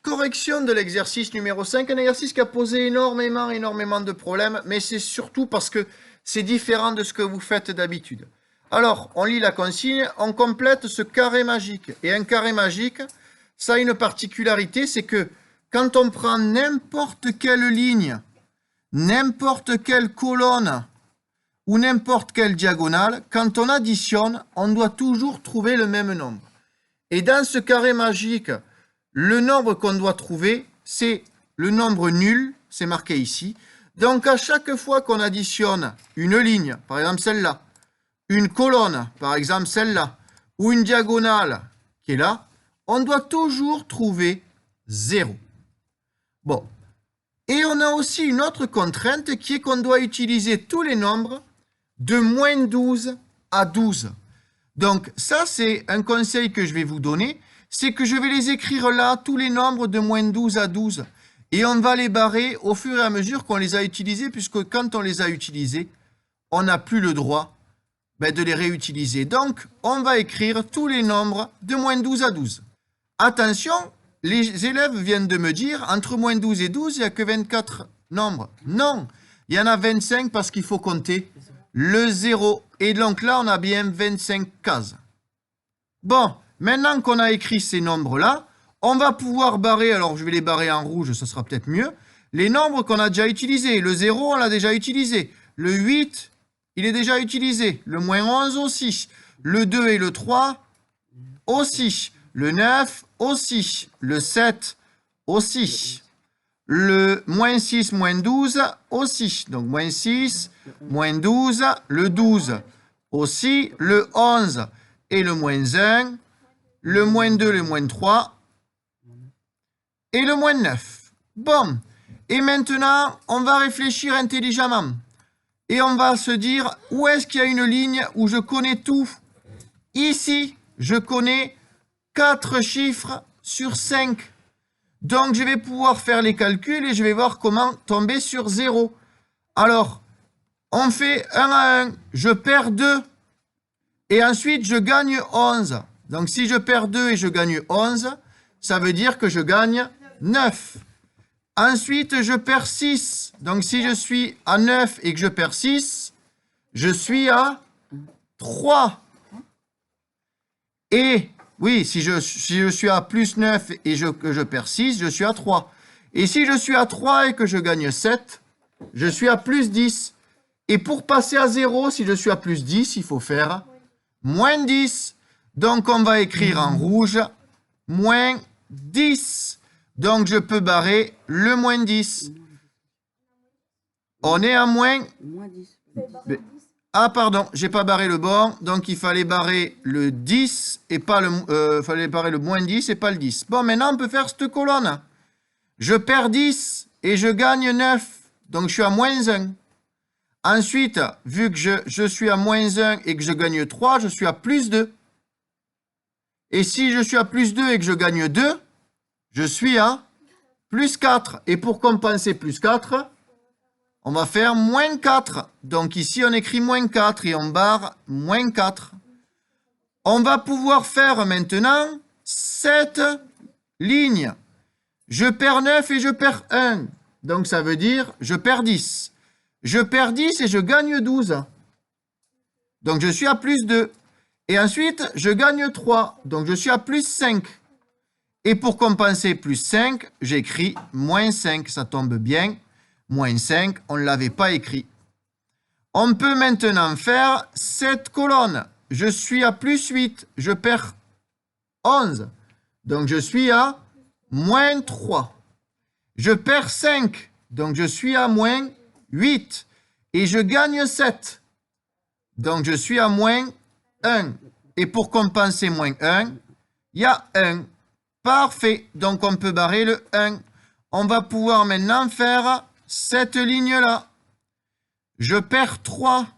correction de l'exercice numéro 5, un exercice qui a posé énormément de problèmes, mais c'est surtout parce que c'est différent de ce que vous faites d'habitude. Alors, on lit la consigne, on complète ce carré magique. Et un carré magique, ça a une particularité, c'est que quand on prend n'importe quelle ligne, n'importe quelle colonne ou n'importe quelle diagonale, quand on additionne, on doit toujours trouver le même nombre. Et dans ce carré magique, le nombre qu'on doit trouver, c'est le nombre nul, c'est marqué ici. Donc à chaque fois qu'on additionne une ligne, par exemple celle-là, une colonne, par exemple celle-là, ou une diagonale qui est là, on doit toujours trouver 0. Bon. Et on a aussi une autre contrainte qui est qu'on doit utiliser tous les nombres de moins 12 à 12. Donc ça, c'est un conseil que je vais vous donner, c'est que je vais les écrire là, tous les nombres de moins 12 à 12. Et on va les barrer au fur et à mesure qu'on les a utilisés, puisque quand on les a utilisés, on n'a plus le droit de les réutiliser. Donc, on va écrire tous les nombres de moins 12 à 12. Attention, les élèves viennent de me dire, entre moins 12 et 12, il n'y a que 24 nombres. Non, il y en a 25 parce qu'il faut compter le 0. Et donc là, on a bien 25 cases. Bon, maintenant qu'on a écrit ces nombres-là, on va pouvoir barrer, alors je vais les barrer en rouge, ça sera peut-être mieux, les nombres qu'on a déjà utilisés. Le 0, on l'a déjà utilisé. Le 8, il est déjà utilisé. Le moins 11 aussi. Le 2 et le 3 aussi. Le 9 aussi. Le 7 aussi. Le moins 6, moins 12 aussi. Donc moins 6, moins 12. Le 12 aussi. Le 11 et le moins 1. Le moins 2, le moins 3. Et le moins 9. Bon. Et maintenant, on va réfléchir intelligemment. Et on va se dire, où est-ce qu'il y a une ligne où je connais tout? Ici, je connais 4 chiffres sur 5. Donc, je vais pouvoir faire les calculs et je vais voir comment tomber sur 0. Alors, on fait 1 à 1. Je perds 2. Et ensuite, je gagne 11. Donc, si je perds 2 et je gagne 11, ça veut dire que je gagne 9. Ensuite, je perds 6. Donc, si je suis à 9 et que je perds 6, je suis à 3. Et, oui, si je suis à plus 9 et que je perds 6, je suis à 3. Et si je suis à 3 et que je gagne 7, je suis à plus 10. Et pour passer à 0, si je suis à plus 10, il faut faire moins 10. Donc, on va écrire en rouge, moins 10. Donc, je peux barrer le moins 10. On est à moins... Ah, pardon, j'ai pas barré le bon. Donc, il fallait barrer le 10 et pas le... fallait barrer le moins 10 et pas le 10. Bon, maintenant, on peut faire cette colonne. Je perds 10 et je gagne 9. Donc, je suis à moins 1. Ensuite, vu que je suis à moins 1 et que je gagne 3, je suis à plus 2. Et si je suis à plus 2 et que je gagne 2, je suis à plus 4. Et pour compenser plus 4, on va faire moins 4. Donc ici, on écrit moins 4 et on barre moins 4. On va pouvoir faire maintenant cette ligne. Je perds 9 et je perds 1. Donc ça veut dire je perds 10. Je perds 10 et je gagne 12. Donc je suis à plus 2. Et ensuite, je gagne 3. Donc je suis à plus 5. Et pour compenser plus 5, j'écris moins 5. Ça tombe bien. Moins 5, on ne l'avait pas écrit. On peut maintenant faire cette colonne. Je suis à plus 8. Je perds 11. Donc je suis à moins 3. Je perds 5. Donc je suis à moins 8. Et je gagne 7. Donc je suis à moins 1. Et pour compenser moins 1, il y a 1. Parfait. Donc on peut barrer le 1. On va pouvoir maintenant faire cette ligne-là. Je perds 3.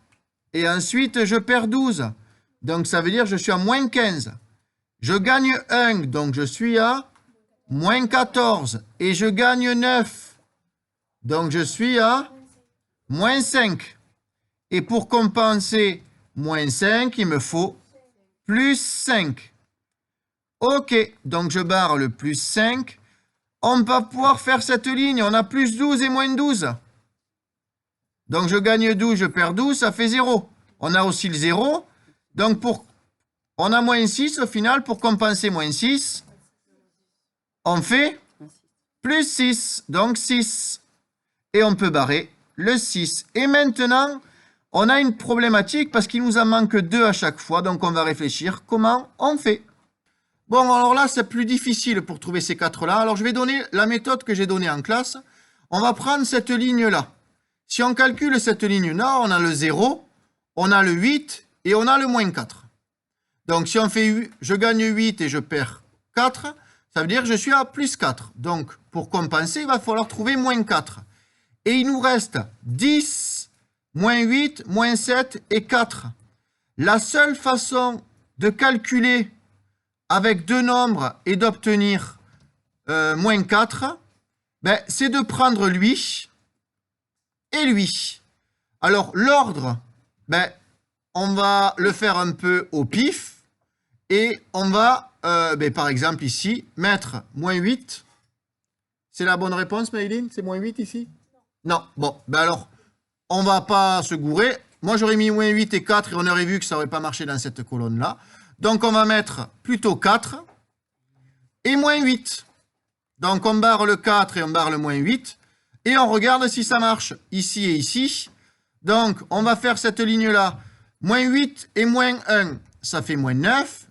Et ensuite je perds 12. Donc ça veut dire que je suis à moins 15. Je gagne 1. Donc je suis à moins 14. Et je gagne 9. Donc je suis à moins 5. Et pour compenser moins 5, il me faut plus 5. Ok, donc je barre le plus 5. On va pouvoir faire cette ligne. On a plus 12 et moins 12. Donc, je gagne 12, je perds 12, ça fait 0. On a aussi le 0. Donc, on a moins 6 au final. Pour compenser moins 6, on fait plus 6. Donc, 6. Et on peut barrer le 6. Et maintenant, on a une problématique parce qu'il nous en manque 2 à chaque fois. Donc, on va réfléchir comment on fait. Bon, alors là, c'est plus difficile pour trouver ces 4-là. Alors, je vais donner la méthode que j'ai donnée en classe. On va prendre cette ligne-là. Si on calcule cette ligne-là, on a le 0, on a le 8 et on a le moins 4. Donc, si on fait, je gagne 8 et je perds 4, ça veut dire que je suis à plus 4. Donc, pour compenser, il va falloir trouver moins 4. Et il nous reste 10, moins 8, moins 7 et 4. La seule façon de calculer avec deux nombres et d'obtenir moins 4, ben, c'est de prendre lui et lui. Alors, l'ordre, ben, on va le faire un peu au pif et on va, ben, par exemple ici, mettre moins 8. C'est la bonne réponse, Maïline? C'est moins 8 ici? Non. Bon, ben alors, on va pas se gourer. Moi, j'aurais mis moins 8 et 4 et on aurait vu que ça n'aurait pas marché dans cette colonne-là. Donc, on va mettre plutôt 4 et moins 8. Donc, on barre le 4 et on barre le moins 8. Et on regarde si ça marche ici et ici. Donc, on va faire cette ligne-là. Moins 8 et moins 1, ça fait moins 9.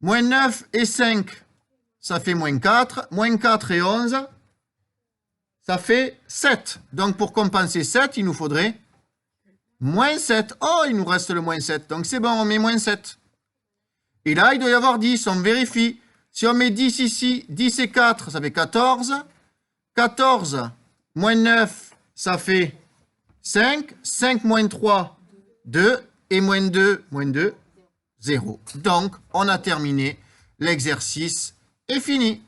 Moins 9 et 5, ça fait moins 4. Moins 4 et 11, ça fait 7. Donc, pour compenser 7, il nous faudrait moins 7. Oh, il nous reste le moins 7. Donc, c'est bon, on met moins 7. Et là, il doit y avoir 10. On vérifie. Si on met 10 ici, 10 et 4, ça fait 14. 14 moins 9, ça fait 5. 5 moins 3, 2. Et moins 2, 0. Donc, on a terminé. L'exercice est fini.